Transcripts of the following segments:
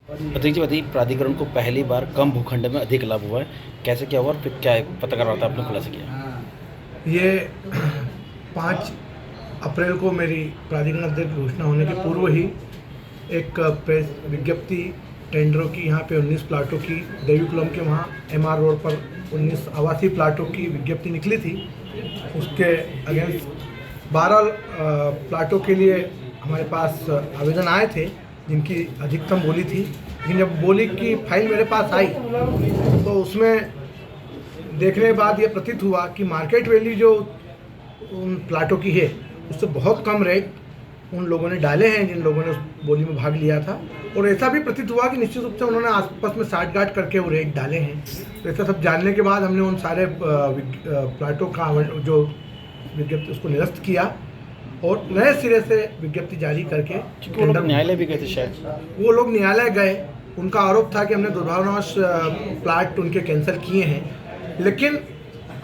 अध्यक्ष जी बताइए, प्राधिकरण को पहली बार कम भूखंड में अधिक लाभ हुआ है, कैसे क्या हुआ और फिर क्या पत्रकार वार्ता आपने खुलासा किया? ये 5 अप्रैल को मेरी प्राधिकरण अध्यक्ष घोषणा होने के पूर्व ही एक प्रेस विज्ञप्ति टेंडरों की यहाँ पे 19 प्लाटों की देवीकुलम के वहाँ MR रोड पर 19 आवासीय प्लाटों की विज्ञप्ति निकली थी। उसके अगेंस्ट 12 प्लाटों के लिए हमारे पास आवेदन आए थे जिनकी अधिकतम बोली थी। लेकिन जब बोली की फाइल मेरे पास आई तो उसमें देखने के बाद ये प्रतीत हुआ कि मार्केट वैल्यू जो उन प्लाटों की है उससे बहुत कम रेट उन लोगों ने डाले हैं जिन लोगों ने उस बोली में भाग लिया था। और ऐसा भी प्रतीत हुआ कि निश्चित रूप से उन्होंने आपस में साठगांठ करके वो रेट डाले हैं। तो ऐसा सब जानने के बाद हमने उन सारे प्लाटों का जो विज्ञप्ति उसको निरस्त किया और नए सिरे से विज्ञप्ति जारी करके न्यायालय भी गए थे शायद। वो लोग न्यायालय गए। उनका आरोप था कि हमने दुर्भावनावश प्लाट उनके कैंसिल किए हैं। लेकिन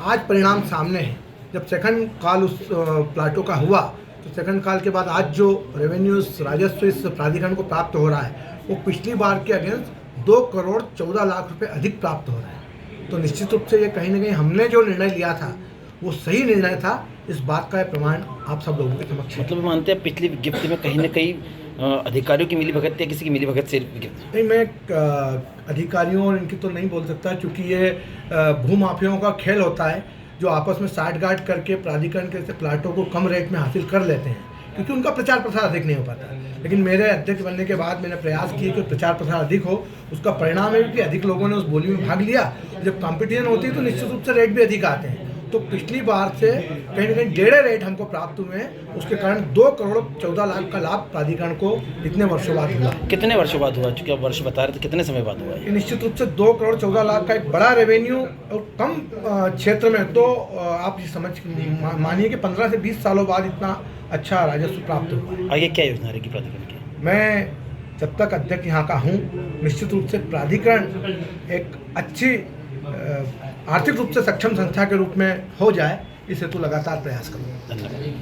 आज परिणाम सामने है। जब सेकंड कॉल उस प्लाटों का हुआ तो सेकंड कॉल के बाद आज जो रेवेन्यूज राजस्व इस प्राधिकरण को प्राप्त हो रहा है वो पिछली बार के अगेंस्ट 2 करोड़ 14 लाख रुपए अधिक प्राप्त हो रहा है। तो निश्चित रूप से ये कहीं ना कहीं हमने जो निर्णय लिया था वो सही निर्णय था। इस बात का प्रमाण आप सब लोगों के समक्ष है। मतलब मानते हैं पिछली विज्ञप्ति में कहीं ना कहीं अधिकारियों की मिलीभगत या किसी की मिलीभगत से विज्ञप्ति? नहीं, मैं अधिकारियों और इनकी तो नहीं बोल सकता क्योंकि ये भूमाफियाओं का खेल होता है जो आपस में साठगांठ करके प्राधिकरण के ऐसे प्लाटों को कम रेट में हासिल कर लेते हैं क्योंकि उनका प्रचार प्रसार अधिक नहीं हो पाता। लेकिन मेरे अध्यक्ष बनने के बाद मैंने प्रयास किए कि प्रचार प्रसार अधिक हो। उसका परिणाम है कि अधिक लोगों ने उस बोली में भाग लिया। जब कंपटीशन होती है तो निश्चित रूप से रेट भी अधिक आते हैं। तो पिछली बार से कहीं ना कहीं 1.5 रेट हमको प्राप्त हुए हैं। उसके कारण 2 करोड़ 14 लाख का लाभ प्राधिकरण को इतने वर्षों बाद हुआ। कितने वर्षों बाद हुआ? चूँकि आप वर्ष बता रहे थे, कितने समय बाद हुआ? ये निश्चित रूप से 2 करोड़ 14 लाख का एक बड़ा रेवेन्यू और कम क्षेत्र में तो आप ये समझ मानिए कि 15 से 20 सालों बाद इतना अच्छा राजस्व प्राप्त हुआ। आगे क्या योजना रहेगी प्राधिकरण की? मैं जब तक अध्यक्ष यहाँ का हूँ निश्चित रूप से प्राधिकरण एक अच्छी आर्थिक रूप से सक्षम संस्था के रूप में हो जाए, इस हेतु लगातार प्रयास करूँगा। धन्यवाद।